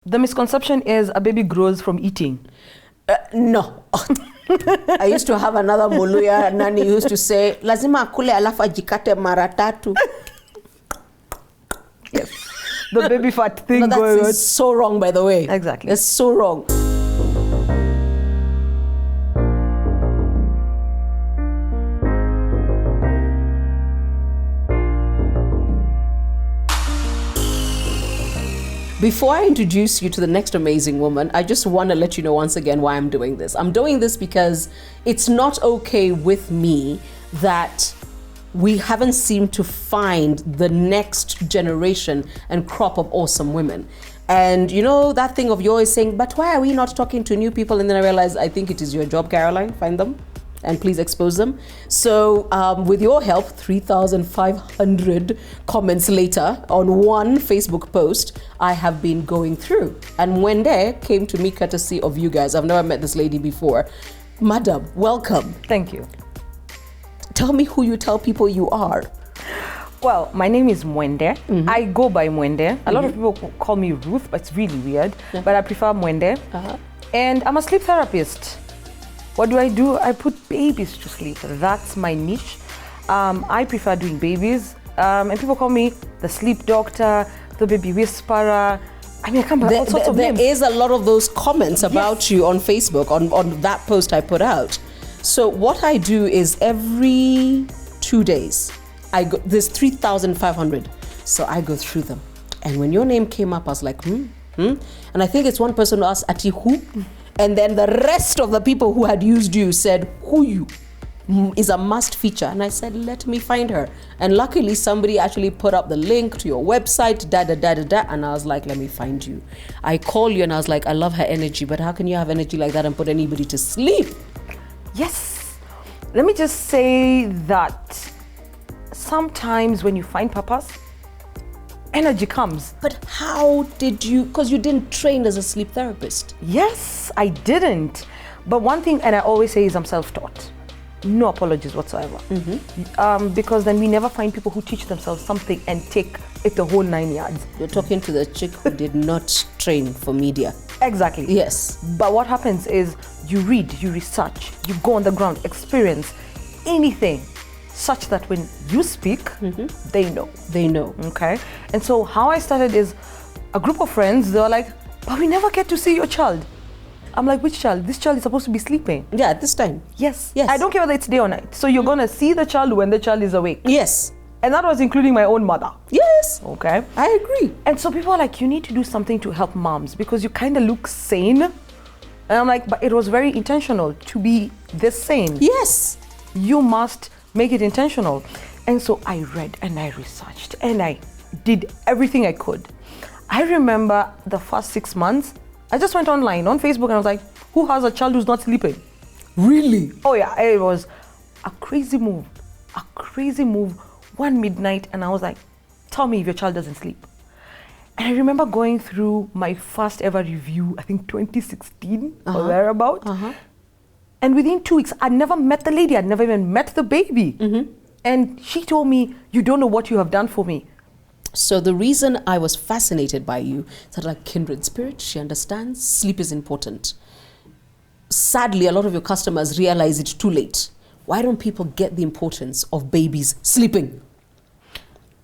The misconception is a baby grows from eating. No. I used to have another Muluya nani used to say, lazima akule alafu ajikate mara tatu. Yes. The baby fat thing No, going on. that's so wrong, by the way. Exactly. It's so wrong. Before I introduce you to the next amazing woman, I just want to let you know once again why I'm doing this. I'm doing this because it's not okay with me that we haven't seemed to find the next generation and crop of awesome women. And you know that thing of yours saying, but why are we not talking to new people? And then I realized, I think it is your job, Caroline, find them and please expose them. So with your help, 3,500 comments later on one Facebook post, I have been going through. And Mwende came to me courtesy of you guys. I've never met this lady before. Madam, welcome. Thank you. Tell me who you tell people you are. Well, my name is Mwende. Mm-hmm. I go by Mwende. A lot of people call me Ruth, but it's really weird. Yeah. But I prefer Mwende. And I'm a sleep therapist. What do? I put babies to sleep. That's my niche. I prefer doing babies. And people call me the sleep doctor, the baby whisperer. I mean, I can't all sorts of names. There is a lot of those comments about you on Facebook, on that post I put out. So what I do is every 2 days, there's 3,500. So I go through them. And when your name came up, I was like, And I think it's one person who asked, Ati who? And then the rest of the people who had used you said, who you? Is a must feature. And I said, let me find her. And luckily somebody actually put up the link to your website, and I was like, let me find you. I call you and I was like, I love her energy, but how can you have energy like that and put anybody to sleep? Yes. Let me just say that sometimes when you find purpose, energy comes. But how did you, because you didn't train as a sleep therapist. Yes, I didn't. But one thing, and I always say, is I'm self-taught. No apologies whatsoever. Because then we never find people who teach themselves something and take it the whole 9 yards. You're talking to the chick who did not train for media. Exactly. Yes. But what happens is you read, you research, you go on the ground, experience anything such that when you speak, they know. They know. Okay? And so how I started is a group of friends, they were like, but we never get to see your child. I'm like, which child? This child is supposed to be sleeping. Yeah, at this time. Yes. Yes. I don't care whether it's day or night. So you're going to see the child when the child is awake. Yes. And that was including my own mother. Yes. Okay? I agree. And so people are like, you need to do something to help moms because you kind of look sane. And I'm like, but it was very intentional to be this sane. Yes. You must make it intentional. And so I read and I researched and I did everything I could. I remember the first 6 months, I just went online on Facebook and I was like, who has a child who's not sleeping? Really? Oh yeah, it was a crazy move. One midnight, and I was like, tell me if your child doesn't sleep. And I remember going through my first ever review, I think 2016 or thereabout. And within 2 weeks, I'd never met the lady. I'd never even met the baby. And she told me, you don't know what you have done for me. So the reason I was fascinated by you is that like kindred spirit, she understands sleep is important. Sadly, a lot of your customers realize it too late. Why don't people get the importance of babies sleeping?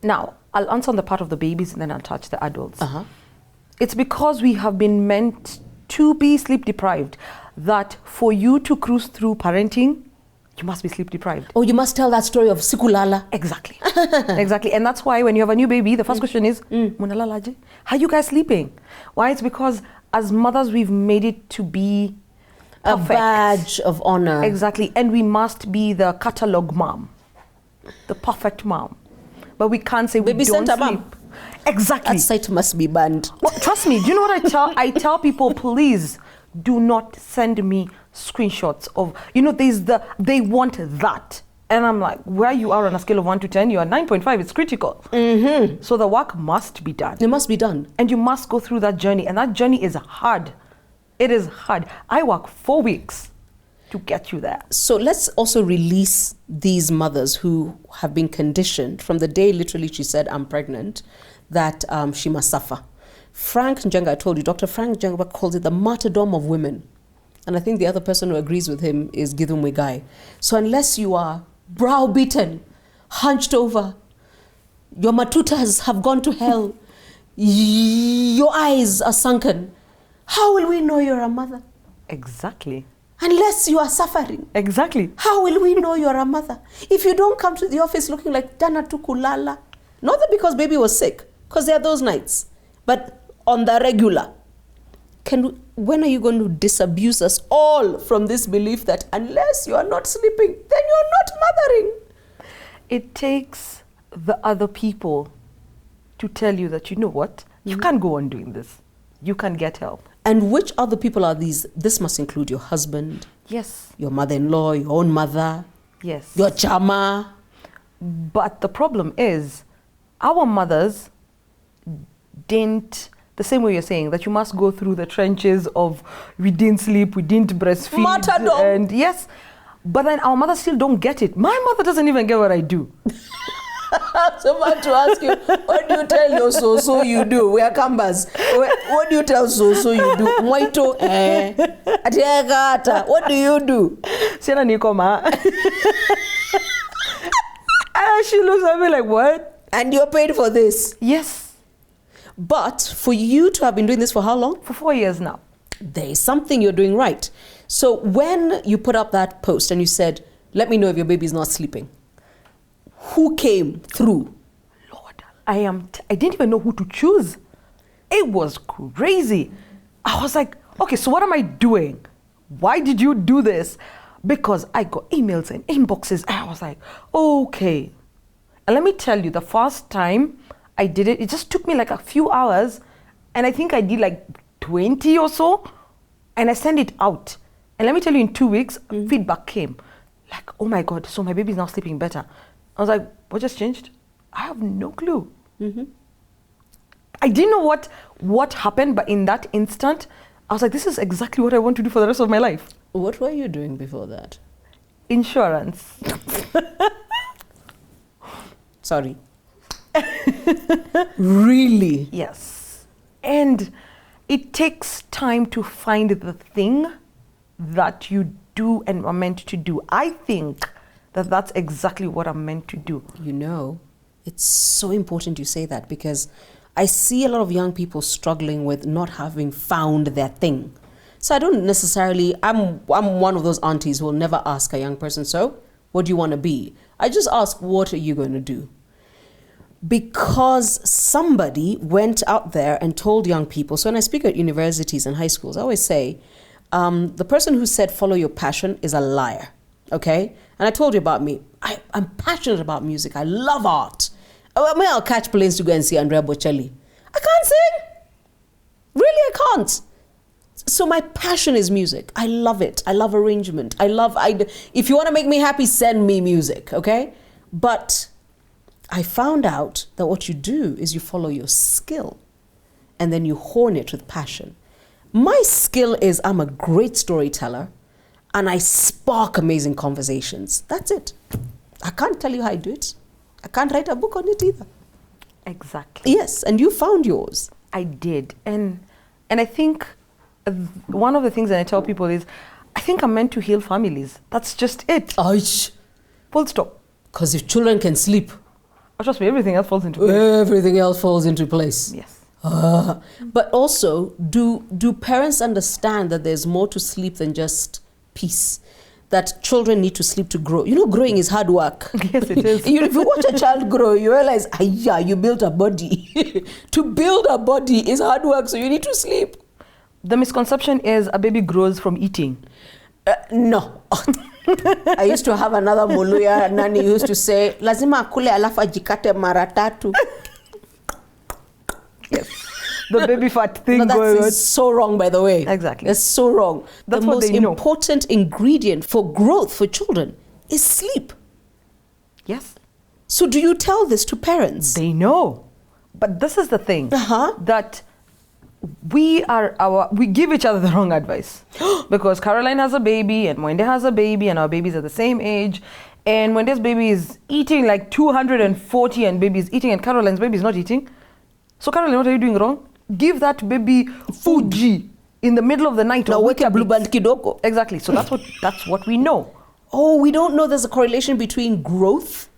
Now, I'll answer on the part of the babies and then I'll touch the adults. It's because we have been meant to be sleep deprived, that for you to cruise through parenting, you must be sleep deprived. Oh, you must tell that story of Sikulala. Exactly. Exactly. And that's why when you have a new baby, the first question is, Munalalaje, how are you guys sleeping? Why? It's because as mothers, we've made it to be perfect. A badge of honor. Exactly. And we must be the catalog mom, the perfect mom. But we can't say Baby we don't center sleep. mom. Exactly. That site must be banned. Well, trust me. Do you know what I tell? I tell people, please do not send me screenshots of, they want that. And I'm like, where you are on a scale of 1 to 10, you are 9.5, it's critical. So the work must be done. It must be done. And you must go through that journey. And that journey is hard. It is hard. I work 4 weeks to get you there. So let's also release these mothers who have been conditioned from the day literally she said, I'm pregnant, that she must suffer. Frank Njenga, I told you, Dr. Frank Njenga calls it the martyrdom of women. And I think the other person who agrees with him is Githum Wegai. So unless you are browbeaten, hunched over, your matutas have gone to hell, your eyes are sunken, how will we know you're a mother? Exactly. Unless you are suffering. Exactly. How will we know you're a mother? If you don't come to the office looking like Dana Tukulala, not that because baby was sick, because there are those nights, but on the regular, when are you going to disabuse us all from this belief that unless you are not sleeping, then you're not mothering? It takes the other people to tell you that, you know what, you can't go on doing this. You can get help. And which other people are these? This must include your husband. Yes. Your mother-in-law, your own mother. Yes. Your chama. But the problem is, our mothers didn't, the same way you're saying, that you must go through the trenches of we didn't sleep, we didn't breastfeed. Martyrdom. And yes, but then our mothers still don't get it. My mother doesn't even get what I do. So about to ask you, what do you tell your so you do? We are Kambas. What do you tell so you do? Moito, what do you do? Siena Nikoma. And she looks at me like, what? And you're paid for this? Yes. But for you to have been doing this for how long? For 4 years now. There is something you're doing right. So when you put up that post and you said, let me know if your baby's not sleeping, who came through? Lord, I didn't even know who to choose. It was crazy. I was like, okay, so what am I doing? Why did you do this? Because I got emails and inboxes. And I was like, okay. And let me tell you, the first time I did it, it just took me like a few hours. And I think I did like 20 or so. And I sent it out. And let me tell you, in 2 weeks, feedback came. Like, oh my God, so my baby's now sleeping better. I was like, what just changed? I have no clue. I didn't know what happened, but in that instant, I was like, this is exactly what I want to do for the rest of my life. What were you doing before that? Insurance. Sorry. Really? Yes. And it takes time to find the thing that you do and are meant to do. I think that that's exactly what I'm meant to do. You know, it's so important you say that, because I see a lot of young people struggling with not having found their thing. So I don't necessarily, I'm one of those aunties who will never ask a young person, so what do you want to be? I just ask, what are you going to do? Because somebody went out there and told young people, so when I speak at universities and high schools, I always say, the person who said follow your passion is a liar, okay? And I told you about me. I'm passionate about music. I love art. I'll catch planes to go and see Andrea Bocelli. I can't sing. Really, I can't. So my passion is music. I love it. I love arrangement. If you want to make me happy, send me music, okay? But I found out that what you do is you follow your skill and then you hone it with passion. My skill is I'm a great storyteller and I spark amazing conversations. That's it. I can't tell you how I do it. I can't write a book on it either. Exactly. Yes, and you found yours. I did. And I think one of the things that I tell people is, I think I'm meant to heal families. That's just it. Aish. Full stop. Because if children can sleep, trust me, everything else falls into place. Everything else falls into place. Yes. But also, do parents understand that there's more to sleep than just peace? That children need to sleep to grow. You know, growing is hard work. Yes, it is. If you watch a child grow, you realize, yeah, you built a body. To build a body is hard work, so you need to sleep. The misconception is a baby grows from eating. No. I used to have another Muluya nani who used to say, lazima akule alafu ajikate mara tatu. Yes. The baby fat thing No, going on. that's so wrong, by the way. Exactly. That's so wrong. That's the what most they know. important ingredient for growth for children is sleep. Yes. So do you tell this to parents? They know. But this is the thing. That we give each other the wrong advice. Because Caroline has a baby and Mwende has a baby and our babies are the same age. And Mwende's baby is eating like 240 and baby is eating and Caroline's baby is not eating. So Caroline, what are you doing wrong? give that baby Fuji in the middle of the night. Now wake up blue band kidoko. Exactly. So that's what we know. Oh, we don't know there's a correlation between growth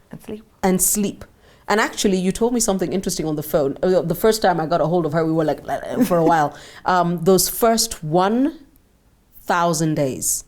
and sleep. And actually, you told me something interesting on the phone. The first time I got a hold of her, we were like, for a while. Those first 1,000 days,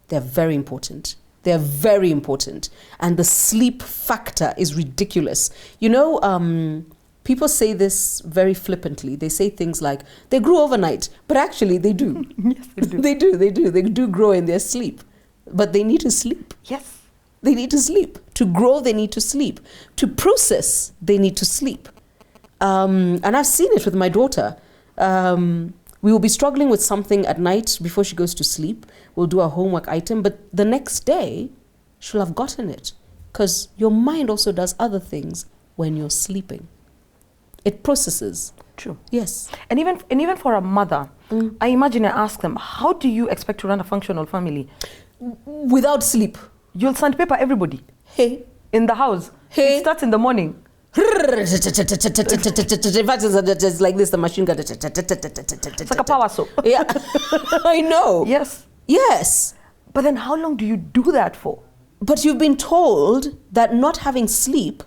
they're very important. They're very important. And the sleep factor is ridiculous. You know, people say this very flippantly. They say things like, they grew overnight. But actually, they do. Yes, they do. They do grow in their sleep. But they need to sleep. Yes. They need to sleep. To grow, they need to sleep. To process, they need to sleep. And I've seen it with my daughter. We will be struggling with something at night before she goes to sleep. We'll do a homework item, but the next day, she'll have gotten it. Because your mind also does other things when you're sleeping. It processes. True. Yes. And even for a mother, I imagine I ask them, how do you expect to run a functional family? Without sleep. You'll sandpaper everybody. Hey. In the house. Hey. It starts in the morning. In fact, it's like this, the machine gun. It's like a power saw. Yeah. I know. Yes. Yes. But then how long do you do that for? But you've been told that not having sleep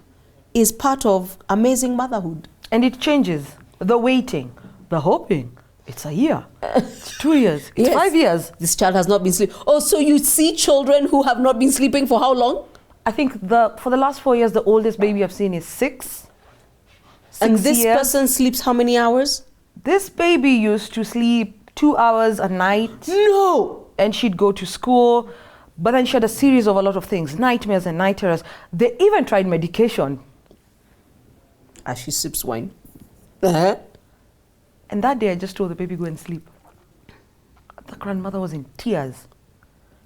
is part of amazing motherhood. And it changes. The waiting, the hoping. It's a year. It's 2 years. It's 5 years. This child has not been sleeping. Oh, so you see children who have not been sleeping for how long? I think for the last 4 years, the oldest baby I've seen is 6. And this person sleeps how many hours? This baby used to sleep 2 hours a night. No! And she'd go to school. But then she had a series of a lot of things, nightmares and night terrors. They even tried medication. As she sips wine. Uh-huh. And that day, I just told the baby, go and sleep. The grandmother was in tears.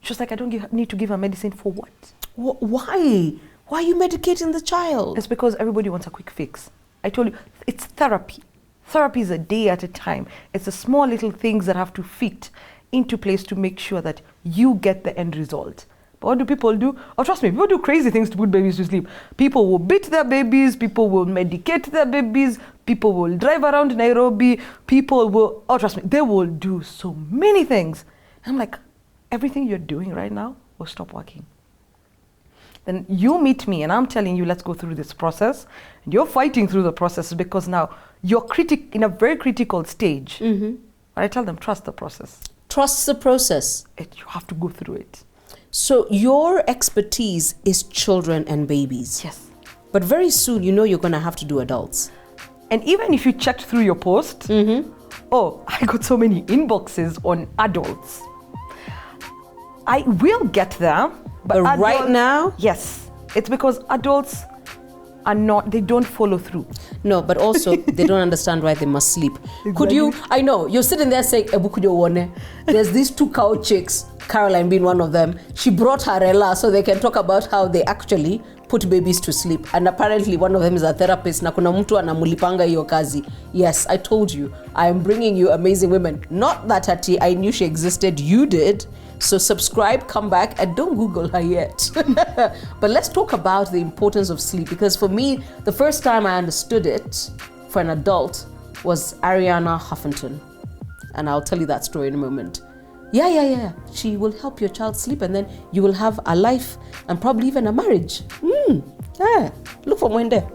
She was like, I don't need to give her medicine for what? Why? Why are you medicating the child? It's because everybody wants a quick fix. I told you, it's therapy. Therapy is a day at a time. It's the small little things that have to fit into place to make sure that you get the end result. But what do people do? Oh, trust me, people do crazy things to put babies to sleep. People will beat their babies. People will medicate their babies. People will drive around Nairobi. People will, oh, trust me, they will do so many things. I'm like, everything you're doing right now will stop working. Then you meet me and I'm telling you, let's go through this process. And you're fighting through the process because now you're in a very critical stage. Mm-hmm. But I tell them, trust the process. Trust the process. You have to go through it. So your expertise is children and babies. Yes. But very soon, you know you're going to have to do adults. And even if you checked through your post, oh, I got so many inboxes on adults. I will get there. But right now? Yes. It's because adults they don't follow through. No, but also they don't understand why they must sleep. Exactly. Could you, I know, you're sitting there saying, there's these 2 cow chicks, Caroline being one of them. She brought her Ella so they can talk about how they actually put babies to sleep. And apparently one of them is a therapist. Na kuna mtu anamulipanga hiyo kazi. Yes, I told you, I am bringing you amazing women. Not that Ati, I knew she existed, you did. So subscribe, come back, and don't Google her yet. But let's talk about the importance of sleep, because for me, the first time I understood it for an adult was Ariana Huffington. And I'll tell you that story in a moment. Yeah. She will help your child sleep, and then you will have a life and probably even a marriage. Yeah. Look for Mwende.